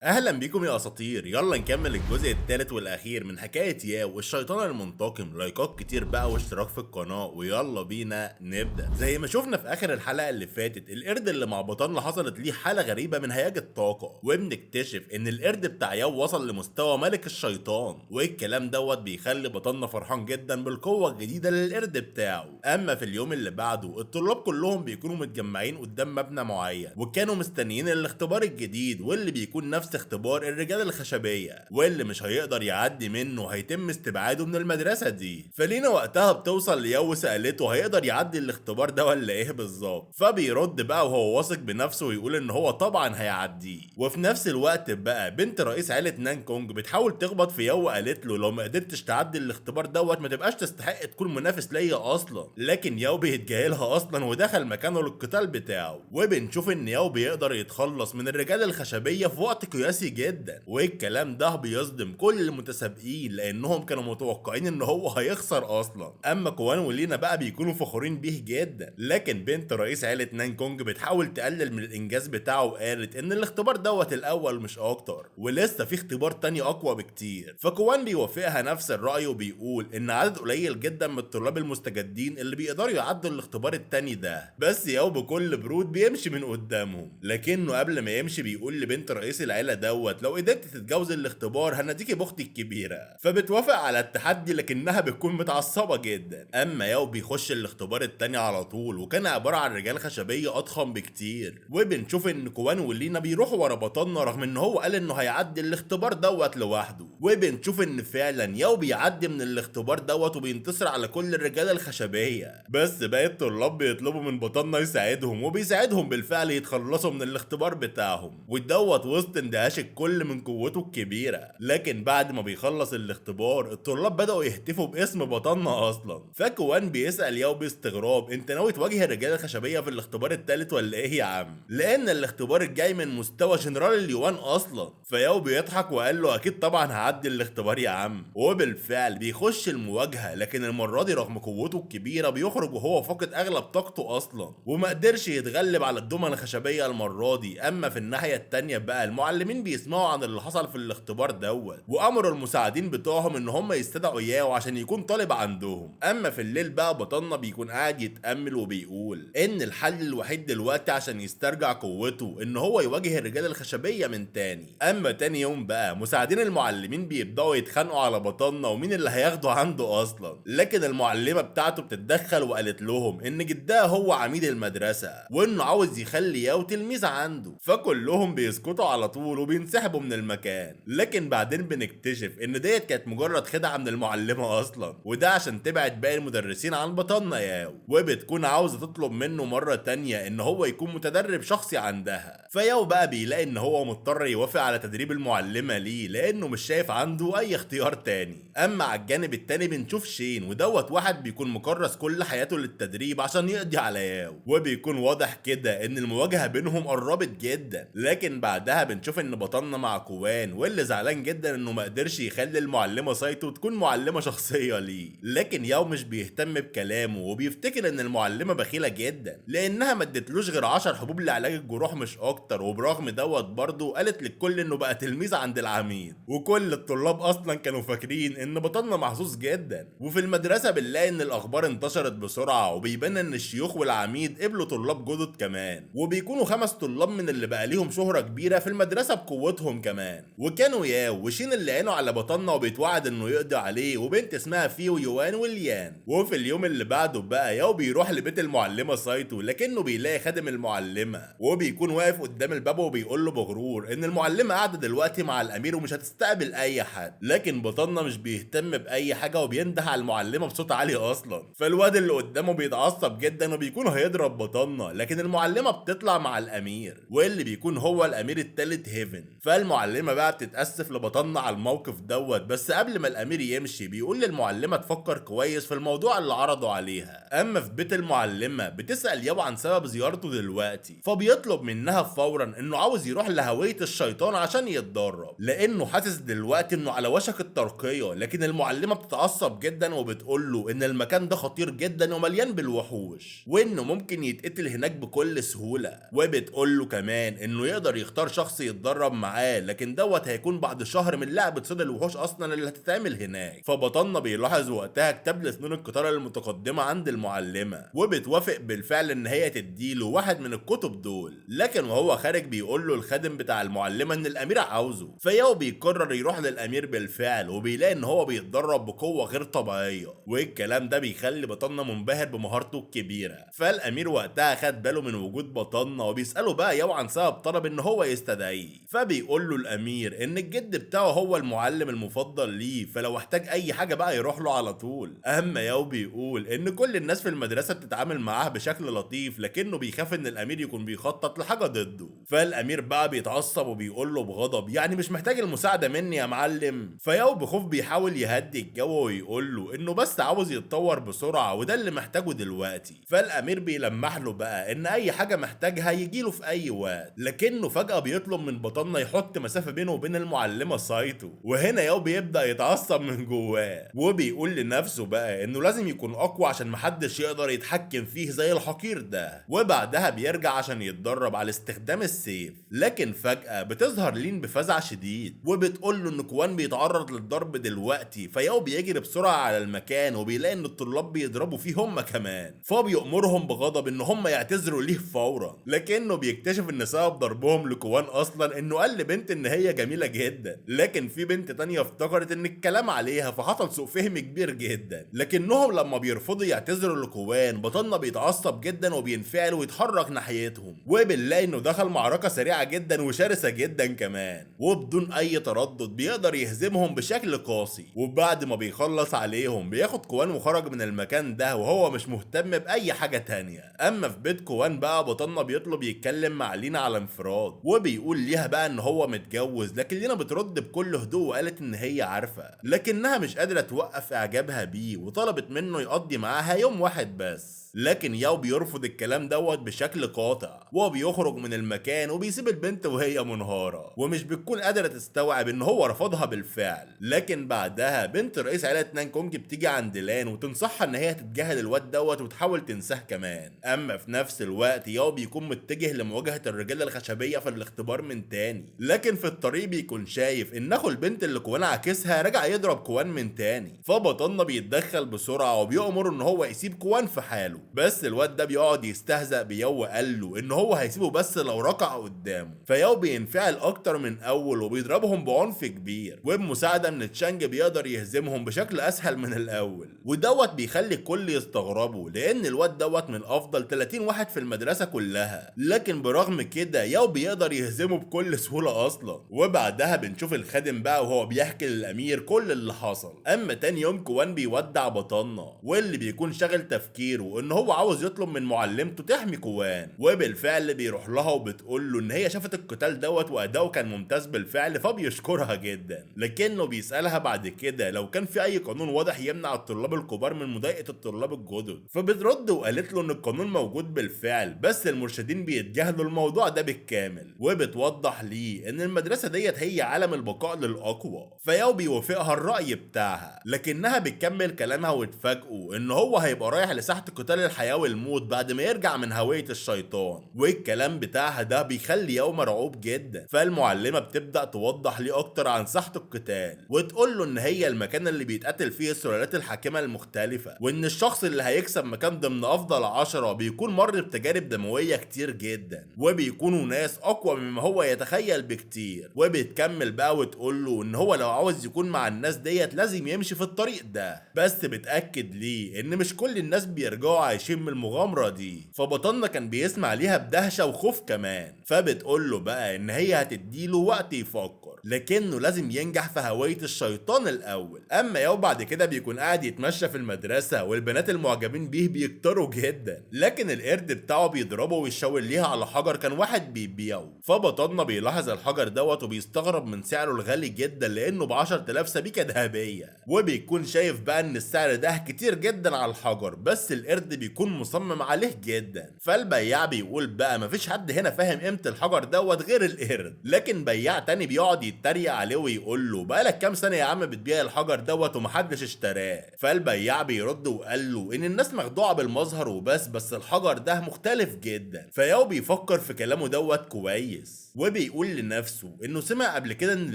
اهلا بيكم يا اساطير، يلا نكمل الجزء الثالث والاخير من حكايه ياو والشيطان المنتقم. لايكات كتير بقى واشتراك في القناه، ويلا بينا نبدا. زي ما شفنا في اخر الحلقه اللي فاتت، القرد اللي مع بطلنا حصلت ليه حاله غريبه من هياج الطاقه، وبنكتشف ان القرد بتاع ياو وصل لمستوى ملك الشيطان، والكلام دوت بيخلي بطلنا فرحان جدا بالقوه الجديده للقرد بتاعه. اما في اليوم اللي بعده الطلاب كلهم بيكونوا متجمعين قدام مبنى معين، وكانوا مستنيين الاختبار الجديد واللي بيكون نفس اختبار الرجال الخشبيه، واللي مش هيقدر يعدي منه هيتم استبعاده من المدرسه دي. فلينا وقتها بتوصل ليو وسالته هيقدر يعدي الاختبار ده ولا ايه بالظبط، فبيرد بقى وهو واثق بنفسه ويقول ان هو طبعا هيعديه. وفي نفس الوقت بقى بنت رئيس عيله نان كونج بتحاول تخبط في يو، وقالت له لو ما قدرتش تعدي الاختبار دوت ما تبقاش تستحق تكون منافس ليا اصلا. لكن ياو بيتجاهلها اصلا ودخل مكانه للقتال بتاعه، وبنشوف ان ياو بيقدر يتخلص من الرجال الخشبيه في وقت قياسي جدا. والكلام ده بيصدم كل المتسابقين لانهم كانوا متوقعين ان هو هيخسر اصلا. اما كوان ولينا بقى بيكونوا فخورين بيه جدا، لكن بنت رئيس عيله نان كونج بتحاول تقلل من الانجاز بتاعه، وقالت ان الاختبار دوت الاول مش اكتر، ولسه في اختبار تاني اقوى بكتير. فكوان بيوافقها نفس الراي وبيقول ان عدد قليل جدا من الطلاب المستجدين اللي بيقدروا يعدوا الاختبار التاني ده. بس ياو بكل برود بيمشي من قدامهم، لكنه قبل ما يمشي بيقول لبنت رئيس العيله دوت لو قدرت تتجاوز الاختبار هنديكي باختي الكبيره. فبتوافق على التحدي لكنها بتكون متعصبه جدا. اما ياو بيخش الاختبار التاني على طول، وكان عباره عن رجال خشبيه اضخم بكتير. وبنشوف ان كوان ولينا بيروحوا ورا بطلنا رغم ان هو قال انه هيعدي الاختبار دوت لوحده. وبنشوف ان فعلا ياو بيعدي من الاختبار دوت وبينتصر على كل الرجال الخشبيه. بس باقي الطلاب بيطلبوا من بطلنا يساعدهم، وبيساعدهم بالفعل يتخلصوا من الاختبار بتاعهم، ودوت وسط اندهاش الكل من قوته الكبيره. لكن بعد ما بيخلص الاختبار الطلاب بدأوا يهتفوا باسم بطلنا اصلا. فكوان بيسأل ياو باستغراب انت ناوي تواجه الرجاله الخشبيه في الاختبار الثالث ولا ايه يا عم؟ لان الاختبار الجاي من مستوى جنرال اليوان اصلا. فياو بيضحك وقال له اكيد طبعا هعدي الاختبار يا عم. وبالفعل بيخش المواجهه، لكن المره دي رغم قوته الكبيره بيخرج وهو فاقد اغلب طاقته اصلا، وما قدرش يتغلب على الدمى الخشبيه المره دي. اما في الناحيه التانيه بقى المعلمين بيسمعوا عن اللي حصل في الاختبار دوت، وامروا المساعدين بتوعهم ان هم يستدعوا ياو عشان يكون طالب عندهم. اما في الليل بقى بطلنا بيكون قاعد يتامل وبيقول ان الحل الوحيد دلوقتي عشان يسترجع قوته ان هو يواجه الرجال الخشبيه من تاني. اما تاني يوم بقى مساعدين المعلمين بيبداوا يتخانقوا على بطلنا ومين اللي هياخده عنده اصلا، لكن المعلمه بتاعته بتتدخل وقالت لهم ان جدها هو عميد المدرسه وانه عاوز يخلي ياو تلميذ عنده. فكلهم بيسكتوا على طول وبينسحبوا من المكان. لكن بعدين بنكتشف ان ديت كانت مجرد خدعه من المعلمه اصلا، وده عشان تبعد باقي المدرسين عن بطلنا ياو، وبتكون عاوزه تطلب منه مره تانية ان هو يكون متدرب شخصي عندها. فياو بقى بيلاقي ان هو مضطر يوافق على تدريب المعلمه ليه لانه مش شايف عنده اي اختيار تاني. اما على الجانب التاني بنشوف شين، ودوت واحد بيكون مكرس كل حياته للتدريب عشان يقضي على ياو، وبيكون واضح كده ان المواجهه بينهم قربت جدا. لكن بعدها بنشوف ان بطلنا مع كوان، واللي زعلان جدا انه ما قدرش يخلي المعلمه سايتو تكون معلمه شخصيه ليه. لكن ياو مش بيهتم بكلامه وبيفتكر ان المعلمه بخيله جدا لانها ما ادتلوش غير 10 حبوب لعلاج الجروح مش اكتر. وبرغم دوت برضه قالت للكل انه بقى تلميذ عند العميد، وكل الطلاب اصلا كانوا فاكرين ان بطلنا محظوظ جدا. وفي المدرسه بنلاقي ان الاخبار انتشرت بسرعه، وبيبان ان الشيوخ والعميد قبلوا طلاب جدد كمان، وبيكونوا 5 طلاب من اللي بقى ليهم شهره كبيره في المدرسه بقوتهم كمان. وكانوا ياو وشين اللي عينوا على بطلنا وبيتوعد انه يقضي عليه، وبنت اسمها فيو يوان وليان. وفي اليوم اللي بعده بقى ياو بيروح لبيت المعلمه سايتو، لكنه بيلاقي خادم المعلمه وبيكون واقف قدام الباب وبيقول له بغرور ان المعلمه قاعده دلوقتي مع الامير ومش هتستقبل اي حد. لكن بطلنا مش بيهتم باي حاجه وبينده على المعلمه بصوت عالي اصلا. فالواد اللي قدامه بيتعصب جدا وبيكون هيضرب بطلنا، لكن المعلمه بتطلع مع الامير واللي بيكون هو الامير التالت هيفن. فالمعلمه بقى بتتاسف لبطلنا على الموقف دوت، بس قبل ما الامير يمشي بيقول للمعلمه تفكر كويس في الموضوع اللي عرضوا عليها. اما في بيت المعلمه بتسال ياو عن سبب زيارته دلوقتي، فبيطلب منها فورا انه عاوز يروح لهويه الشيطان عشان يتدرب لانه حاسس دلوقتي انه على وشك الترقيه. لكن المعلمه بتتعصب جدا وبتقول له ان المكان ده خطير جدا ومليان بالوحوش وانه ممكن يتقتل هناك بكل سهوله، وبتقول له كمان انه يقدر يختار شخص يتدرب يتدرب معاه، لكن دوت هيكون بعد شهر من لعبة صيد الوحوش اصلا اللي هتتعمل هناك. فبطلنا بيلاحظ وقتها كتاب لسنون القتال المتقدمة عند المعلمة، وبتوافق بالفعل ان هي تديله واحد من الكتب دول. لكن وهو خارج بيقول له الخادم بتاع المعلمة ان الامير عاوزه، فياو بيقرر يروح للامير بالفعل، وبيلاقي ان هو بيتدرب بقوة غير طبيعية، والكلام ده بيخلي بطلنا منبهر بمهارته الكبيرة. فالامير وقتها خد باله من وجود بطلنا، وبيسأله بقى ياو عن سبب طلب ان هو يستدعيه. فبيقول له الامير ان الجد بتاعه هو المعلم المفضل ليه، فلو احتاج اي حاجة بقى يروح له على طول. اما ياو بيقول ان كل الناس في المدرسة بتتعامل معاه بشكل لطيف، لكنه بيخاف ان الامير يكون بيخطط لحاجة ضده. فالامير بقى بيتعصب وبيقول له بغضب يعني مش محتاج المساعدة مني يا معلم. فياو بخوف بيحاول يهدي الجو ويقول له انه بس عاوز يتطور بسرعة وده اللي محتاجه دلوقتي. فالامير بيلمح له بقى ان اي حاجة محتاجها يجيله في اي وقت، لكنه فجأة بيطلب من بطلنا يحط مسافة بينه وبين المعلمة سايتو. وهنا ياو بيبدأ يتعصب من جواه، وبيقول لنفسه بقى انه لازم يكون اقوى عشان محدش يقدر يتحكم فيه زي الحقير ده. وبعدها بيرجع عشان يتدرب على استخدام السيف. لكن فجأة بتظهر لين بفزع شديد، وبتقول له ان كوان بيتعرض للضرب دلوقتي. فياو بيجري بسرعة على المكان، وبيلاقي ان الطلاب بيضربوا فيه هم كمان، فبيأمرهم بغضب ان هم يعتذروا ليه فورا. لكنه بيكتشف ان سبب ضربهم لكوان اصلا انه قال لبنت ان هي جميلة جدا، لكن في بنت تانية افتكرت ان الكلام عليها، فحصل سوء فهم كبير جدا. لكنهم لما بيرفضوا يعتذروا لكوان، بطلنا بيتعصب جدا وبينفعل ويتحرك ناحيتهم، وبنلاقي انه دخل معركة سريعة جدا وشرسة جدا كمان، وبدون اي تردد بيقدر يهزمهم بشكل قاسي. وبعد ما بيخلص عليهم بياخد كوان وخرج من المكان ده وهو مش مهتم باي حاجة تانية. اما في بيت كوان بقى بطلنا بيطلب يتكلم مع لينا على انفراد، وبيقول ليها بقى ان هو متجوز، لكن لينا بترد بكل هدوء وقالت ان هي عارفة، لكنها مش قادرة توقف اعجابها بيه، وطلبت منه يقضي معاها يوم واحد بس. لكن ياو بيرفض الكلام دوت بشكل قاطع، وبيخرج من المكان وبيسيب البنت وهي منهارة، ومش بتكون قادرة تستوعب ان هو رفضها بالفعل. لكن بعدها بنت رئيس عائلة نانكونج بتيجي عند لان وتنصحها ان هي تتجاهل الواد دوت وتحاول تنساه كمان. اما في نفس الوقت ياو بيكون متجه لمواجهة الرجالة الخشبية في الاختبار من تاني، لكن في الطريق بيكون شايف ان اخو البنت اللي كوان عاكسها رجع يضرب كوان من تاني. فبطلنا بيتدخل بسرعة وبيأمر ان هو يسيب كوان في حاله، بس الواد ده بيقعد يستهزأ بياو وقال له ان هو هيسيبه بس لو ركع قدامه. فياو بينفعل اكتر من اول وبيضربهم بعنف كبير، وبمساعدة من تشانج بيقدر يهزمهم بشكل اسهل من الاول. ودوت بيخلي الكل يستغربوا لان الواد دوت من افضل 30 واحد في المدرسة كلها، لكن برغم كده ياو بيقدر يهزمه بكل سهولة اصلا. وبعدها بنشوف الخادم بقى وهو بيحكي للامير كل اللي حصل. اما تاني يوم كوان بيودع بطلنا، واللي بيكون شاغل تفكيره ان هو عاوز يطلب من معلمته تحمي كوان، وبالفعل بيروح لها وبتقول له ان هي شافت القتال دوت واداؤه كان ممتاز بالفعل، فبيشكرها جدا. لكنه بيسالها بعد كده لو كان في اي قانون واضح يمنع الطلاب الكبار من مضايقه الطلاب الجدد، فبترد وقالت له ان القانون موجود بالفعل، بس المرشدين بيتجاهلوا الموضوع ده بالكامل. وبتوضح ليه ان المدرسه ديت هي علم البقاء للاقوى. فياو بيوافقها الراي بتاعها، لكنها بتكمل كلامها وتفاجئه ان هو هيبقى رايح لساحه قتال الحياة والموت بعد ما يرجع من هوية الشيطان. والكلام بتاعها ده بيخلي ياو مرعوب جدا. فالمعلمة بتبدأ توضح ليه اكتر عن ساحة القتال، وتقول له ان هي المكان اللي بيتقاتل فيه السلالات الحاكمة المختلفة، وان الشخص اللي هيكسب مكان ضمن افضل 10 بيكون مر بتجارب دموية كتير جدا، وبيكونوا ناس اقوى مما هو يتخيل بكتير. وبتكمل بقى وتقول له ان هو لو عاوز يكون مع الناس ديت لازم يمشي في الطريق ده، بس بتأكد ليه ان مش كل الناس بيرجعوا عايشين من المغامرة دي. فبطلنا كان بيسمع ليها بدهشة وخوف كمان. فبتقول له بقى ان هي هتديله وقت يفكر، لكنه لازم ينجح في هوية الشيطان الاول. اما ياو بعد كده بيكون قاعد يتمشى في المدرسة والبنات المعجبين بيه بيكتروا جدا، لكن القرد بتاعه بيضربه ويشاور ليها على حجر كان واحد بيبيعه. فبطلنا بيلاحظ الحجر دوت وبيستغرب من سعره الغالي جدا لانه ب 10,000 سبيكة ذهبية، وبيكون شايف بقى ان السعر ده كتير جدا على الحجر، بس القرد بيكون مصمم عليه جدا. فالبياع بيقول بقى مفيش حد هنا فاهم قيمة الحجر دوت غير القرد. لكن بياع تاني بيقعد بيتريق عليه ويقول له بقالك كام سنه يا عم بتبيع الحجر دوت ومحدش اشتراه. فالبياع بيرد وقال له ان الناس مخدوعه بالمظهر وبس، بس الحجر ده مختلف جدا. فياو بيفكر في كلامه دوت كويس وبيقول لنفسه انه سمع قبل كده ان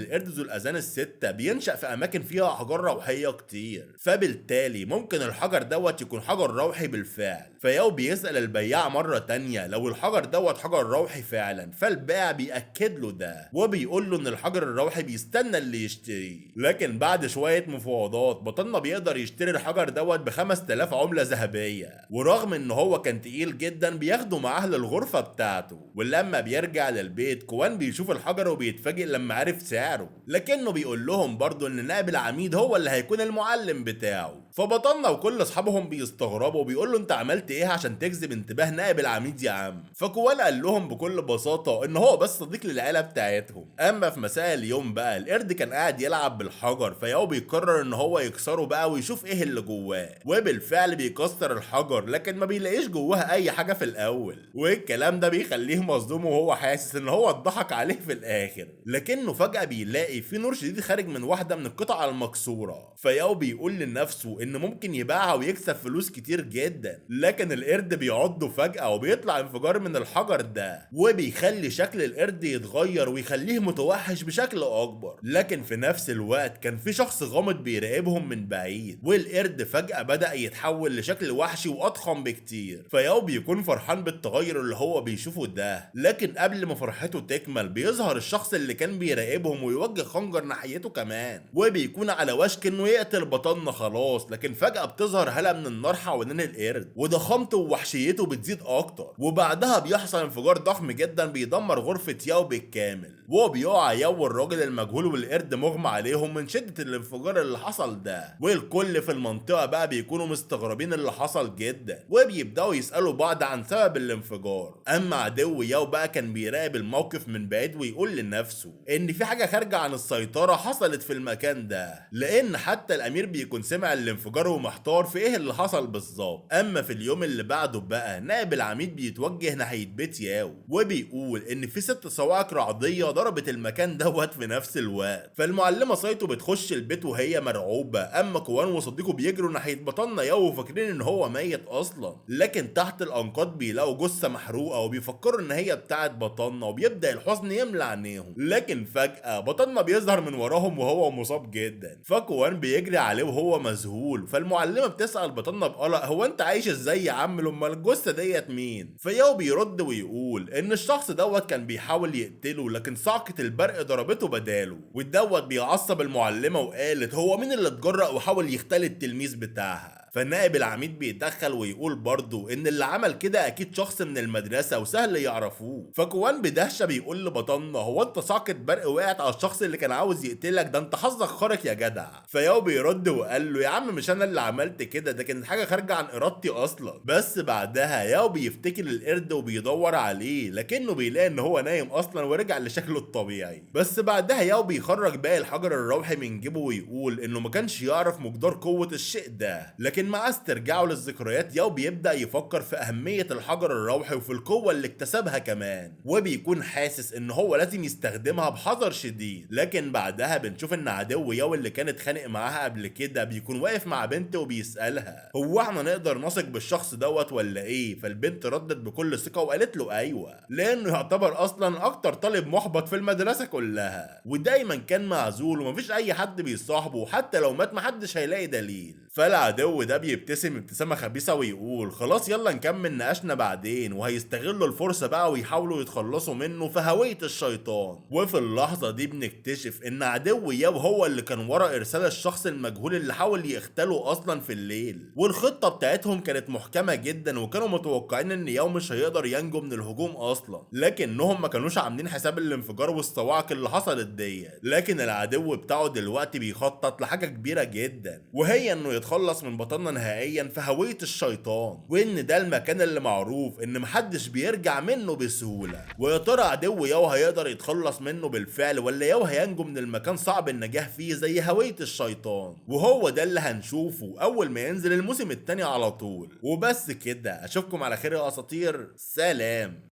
القرد ذو الاذان الستة بينشأ في اماكن فيها احجار روحيه كتير، فبالتالي ممكن الحجر دوت يكون حجر روحي بالفعل. فياو بيسأل البياع مره تانية لو الحجر دوت حجر روحي فعلا، فالبائع بيأكد له ده وبيقول له ان الحجر الروحي بيستنى اللي يشتريه. لكن بعد شويه مفاوضات بطلنا بيقدر يشتري الحجر دوت ب 5000 عمله ذهبيه، ورغم ان هو كان تقيل جدا بياخده معاه للغرفه بتاعته. ولما بيرجع للبيت كوان بيشوف الحجر وبيتفاجئ لما عرف سعره، لكنه بيقول لهم برضه ان نائب العميد هو اللي هيكون المعلم بتاعه. فبطلنا وكل اصحابهم بيستغربوا وبيقول له انت عملت ايه عشان تجذب انتباه نائب العميد يا عم؟ فكوان قال لهم بكل بساطه ان هو بس صديق للعيله بتاعتهم. اما في مساء اليوم بقى القرد كان قاعد يلعب بالحجر، فياو بيقرر ان هو يكسره بقى ويشوف ايه اللي جواه، وبالفعل بيكسر الحجر لكن ما بيلاقيش جواها اي حاجه في الاول، والكلام ده بيخليه مصدوم وهو حاسس ان هو اتضحك عليه في الاخر. لكنه فجاه بيلاقي في نور شديد خارج من واحده من القطع المكسوره. فياو بيقول لنفسه ان ممكن يبيعها ويكسب فلوس كتير جدا، لكن القرد بيعضه فجاه وبيطلع انفجار من الحجر ده وبيخلي شكل القرد يتغير ويخليه متوحش بشكل اكبر. لكن في نفس الوقت كان في شخص غامض بيراقبهم من بعيد، والقرد فجأة بدأ يتحول لشكل وحشي واضخم بكتير. فياو بيكون فرحان بالتغير اللي هو بيشوفه ده، لكن قبل ما فرحته تكمل بيظهر الشخص اللي كان بيراقبهم ويوجه خنجر ناحيته كمان، وبيكون على وشك انه يقتل بطلنا خلاص. لكن فجأة بتظهر هالة من النار حوالين القرد وضخامته ووحشيته بتزيد اكتر، وبعدها بيحصل انفجار ضخم جدا بيدمر غرفة ياو بالكامل، وبيقع ياو والراجل المجهول والقرد مغمى عليهم من شدة الانفجار اللي حصل ده. والكل في المنطقة بقى بيكونوا مستغربين اللي حصل جدا وبيبدأوا يسألوا بعض عن سبب الانفجار. اما عدو ياو بقى كان بيراقب الموقف من بعيد ويقول لنفسه ان في حاجة خارجة عن السيطرة حصلت في المكان ده، لان حتى الامير بيكون سمع الانفجار ومحتار في ايه اللي حصل بالظبط. اما في اليوم اللي بعده بقى نائب العميد بيتوجه ناحية بيت ياو وبيقول ان في 6 صواعق رعدية ضربت المكان دوت في نفس الوقت. فالمعلمة سايتو بتخش البيت وهي مرعوبة، اما كوان وصديقه بيجروا ناحية بطلنا ياو وفاكرين ان هو ميت اصلا، لكن تحت الانقاض بيلاقوا جثة محروقة وبيفكروا ان هي بتاعت بطلنا وبيبدأ الحزن يملى عينيهم. لكن فجأة بطلنا بيظهر من وراهم وهو مصاب جدا، فكوان بيجري عليه وهو مذهول. فالمعلمة بتسأل بطلنا بقلق هو انت عايش ازاي يا عم لما الجثة ديت مين؟ فياو بيرد ويقول ان الشخص دوت كان بيحاول يقتله لكن صعقة البرق ضربته بداله. والدوت بيعصب المعلمة وقالت هو مين اللي اتجرأ وحاول يختل التلميذ بتاعها؟ فالنائب العميد بيتدخل ويقول برضه ان اللي عمل كده اكيد شخص من المدرسة وسهل يعرفوه. فكوان بدهشة بيقول لبطلنا هو انت صعقة برق وقعت على الشخص اللي كان عاوز يقتلك؟ ده انت حظك خارق يا جدع. فياو بيرد وقال له يا عم مش انا اللي عملت كده، ده كانت حاجة خارجة عن ارادتي اصلا. بس بعدها ياو بيفتكر القرد وبيدور عليه لكنه بيلاقي ان هو نايم اصلا ورجع لشكله الطبيعي. بس بعدها ياو بيخرج باقي الحجر الروحي من جيبه ويقول انه ما كانش يعرف مقدار قوة الشيء ده، لكن مع استرجاعه للذكريات ياو بيبدأ يفكر في اهمية الحجر الروحي وفي القوة اللي اكتسبها كمان، وبيكون حاسس ان هو لازم يستخدمها بحذر شديد. لكن بعدها بنشوف ان عدو ياو اللي كان اتخانق معاها قبل كده بيكون واقف مع بنت وبيسألها هو احنا نقدر نثق بالشخص دوت ولا ايه؟ فالبنت ردت بكل ثقة وقالت له ايوه، لانه يعتبر اصلا اكتر طالب محبط في المدرسة كلها ودايما كان معزول ومفيش اي حد بيصاحبه، وحتى لو مات محدش هيلاقي دليل. فالعدو ده بيبتسم ابتسامة خبيثة ويقول خلاص يلا نكمل نقاشنا بعدين، وهيستغلوا الفرصة بقى ويحاولوا يتخلصوا منه في هوية الشيطان. وفي اللحظة دي بنكتشف ان عدو ياو هو اللي كان ورا ارسال الشخص المجهول اللي حاول يقتله اصلا في الليل، والخطة بتاعتهم كانت محكمة جدا وكانوا متوقعين ان ياو مش هيقدر ينجو من الهجوم اصلا، لكنهم ما كانوش عاملين حساب الانفجار والصواعق اللي حصلت دي. لكن العدو بتاعه دلوقتي بيخطط لحاجة كبيرة جدا، وهي انه يتخلص من بطلنا نهائيا في هوية الشيطان، وان ده المكان اللي معروف ان محدش بيرجع منه بسهولة. ويا ترى عدو ياو هيقدر يتخلص منه بالفعل ولا ياو هينجو من المكان صعب النجاح فيه زي هوية الشيطان؟ وهو ده اللي هنشوفه اول ما ينزل الموسم التاني على طول. وبس كده، اشوفكم على خير يا اساطير، سلام.